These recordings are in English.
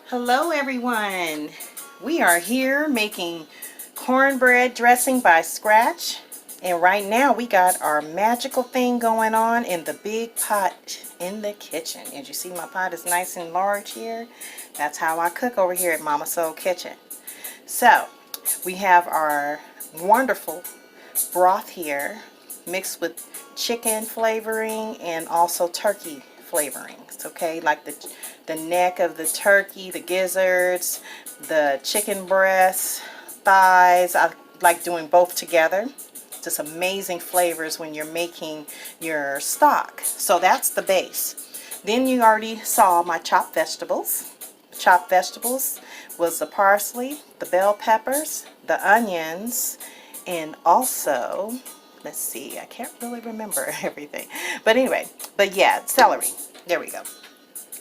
Hello everyone. We are here making cornbread dressing by scratch. And right now we got our magical thing going on in the big pot in the kitchen. As you see, my pot is nice and large here. That's how I cook over here at Mama Soul Kitchen. So we have our wonderful broth here mixed with chicken flavoring and also turkey flavorings, okay, like the neck of the turkey, the gizzards, the chicken breasts, thighs. I like doing both together. Just amazing flavors when you're making your stock. So that's the base. Then you already saw my chopped vegetables. Chopped vegetables was the parsley, the bell peppers, the onions, and also, let's see, I can't really remember everything. But anyway, but yeah, celery. There we go.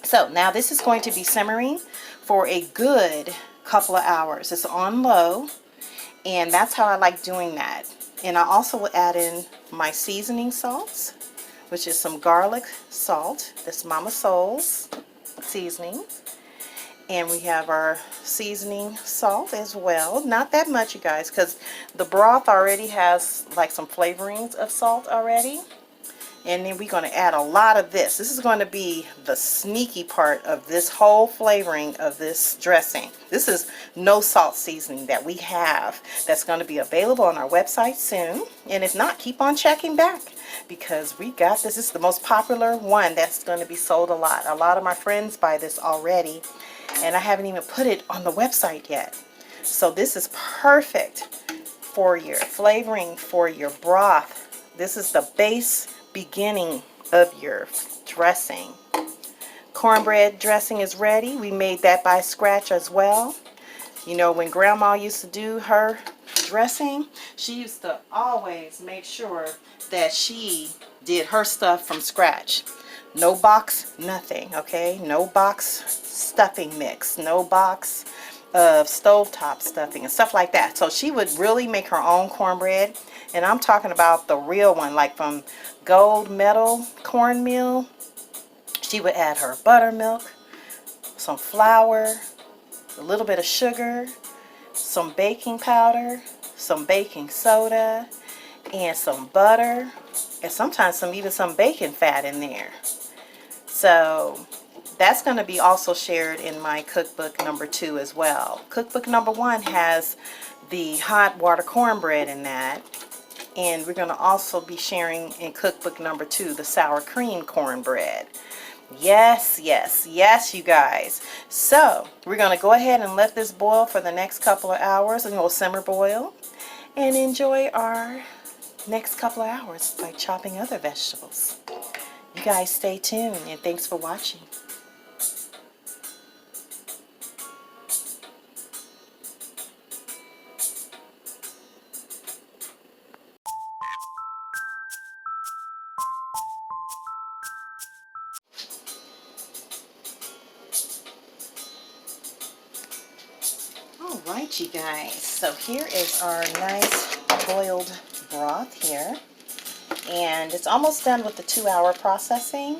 So now this is going to be simmering for a good couple of hours. It's on low, and that's how I like doing that. And I also will add in my seasoning salts, which is some garlic salt. That's Mama Soul's seasoning. And we have our seasoning salt as well. Not that much, you guys, because the broth already has like some flavorings of salt already. And then we're going to add a lot of this. This is going to be the sneaky part of this whole flavoring of this dressing. This is no salt seasoning that we have that's going to be available on our website soon. And if not, keep on checking back because we got this. This is the most popular one that's going to be sold a lot. A lot of my friends buy this already. And I haven't even put it on the website yet. So this is perfect for your flavoring, for your broth. This is the base beginning of your dressing. Cornbread dressing is ready. We made that by scratch as well. You know, when Grandma used to do her dressing, she used to always make sure that she did her stuff from scratch. No box, nothing, okay? No box stuffing mix, no box of stovetop stuffing and stuff like that. So she would really make her own cornbread, and I'm talking about the real one, like from Gold Medal cornmeal. She would add her buttermilk, some flour, a little bit of sugar, some baking powder, some baking soda, and some butter, and sometimes even some bacon fat in there. So that's going to be also shared in my cookbook number 2 as well. Cookbook number 1 has the hot water cornbread in that. And we're going to also be sharing in cookbook number 2 the sour cream cornbread. Yes, yes, yes, you guys. So we're going to go ahead and let this boil for the next couple of hours, and we'll simmer boil and enjoy our next couple of hours by chopping other vegetables. You guys stay tuned, and thanks for watching. Alright, you guys, so here is our nice boiled broth here, and it's almost done with the 2-hour processing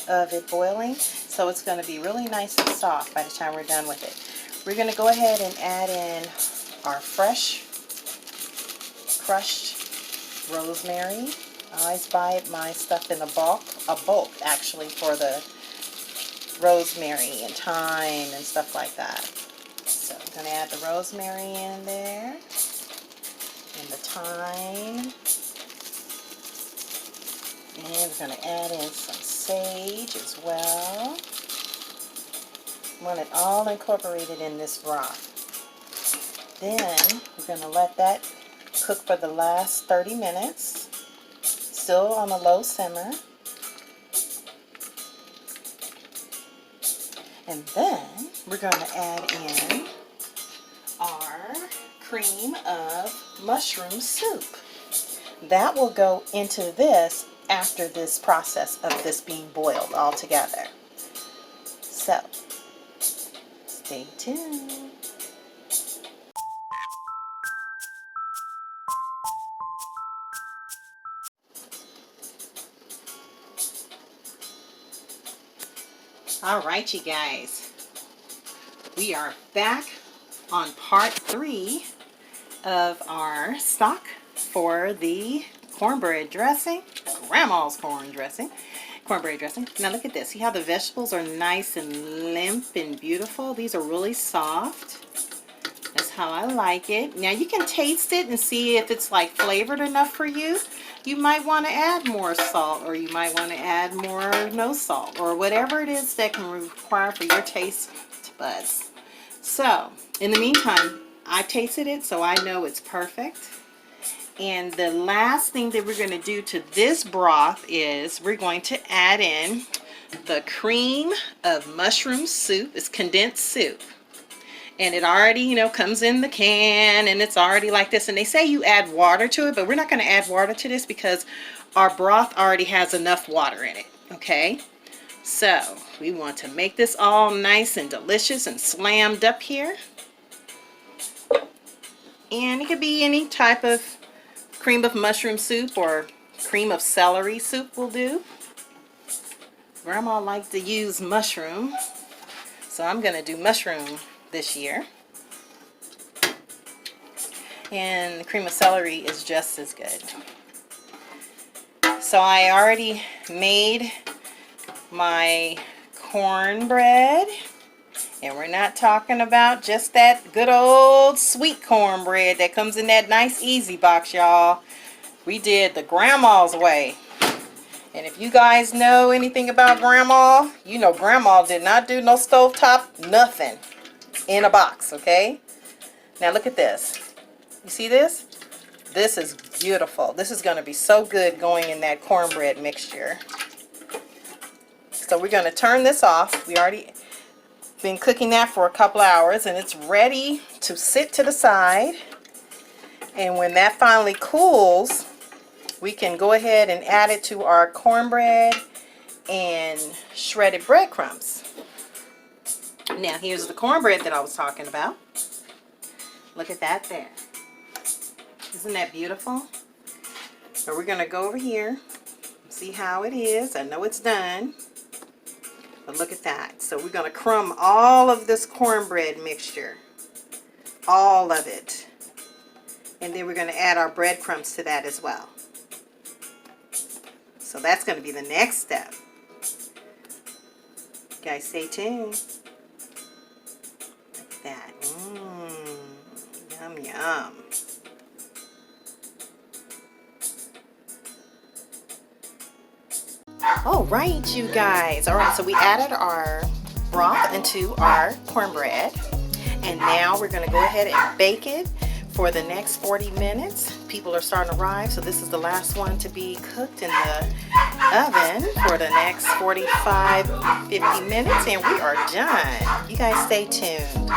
of it boiling, so it's going to be really nice and soft by the time we're done with it. We're going to go ahead and add in our fresh crushed rosemary. I always buy my stuff in a bulk actually, for the rosemary and thyme and stuff like that. So I'm going to add the rosemary in there, and the thyme, and we're going to add in some sage as well. I want it all incorporated in this broth. Then we're going to let that cook for the last 30 minutes, still on a low simmer. And then we're going to add in our cream of mushroom soup. That will go into this after this process of this being boiled all together. So, stay tuned. Alright, you guys. We are back on part 3 of our stock for the cornbread dressing, Grandma's cornbread dressing. Now look at this. See how the vegetables are nice and limp and beautiful? These are really soft. That's how I like it. Now you can taste it and see if it's like flavored enough for you. You might want to add more salt, or you might want to add more no salt, or whatever it is that can require for your taste buds. So in the meantime, I tasted it, so I know it's perfect. And the last thing that we're going to do to this broth is we're going to add in the cream of mushroom soup. It's condensed soup. And it already, you know, comes in the can, and it's already like this. And they say you add water to it, but we're not going to add water to this because our broth already has enough water in it, okay? So we want to make this all nice and delicious and slammed up here. And it could be any type of cream of mushroom soup or cream of celery soup will do. Grandma liked to use mushroom, so I'm going to do mushroom this year. And the cream of celery is just as good. So I already made my cornbread, and we're not talking about just that good old sweet cornbread that comes in that nice easy box, y'all. We did the Grandma's way. And if you guys know anything about Grandma, you know Grandma did not do no stovetop, nothing in a box, okay? Now look at this. You see this? This is beautiful. This is going to be so good going in that cornbread mixture. So we're going to turn this off. We already been cooking that for a couple hours, and it's ready to sit to the side. And when that finally cools, we can go ahead and add it to our cornbread and shredded breadcrumbs. Now here's the cornbread that I was talking about. Look at that there. Isn't that beautiful? So we're going to go over here and see how it is. I know it's done, but look at that. So we're going to crumb all of this cornbread mixture. All of it. And then we're going to add our breadcrumbs to that as well. So that's going to be the next step. You guys stay tuned. Look at that. Yum, yum. All right, you guys. All right, so we added our broth into our cornbread. And now we're going to go ahead and bake it for the next 40 minutes. People are starting to arrive, so this is the last one to be cooked in the oven for the next 45-50 minutes, and we are done. You guys stay tuned.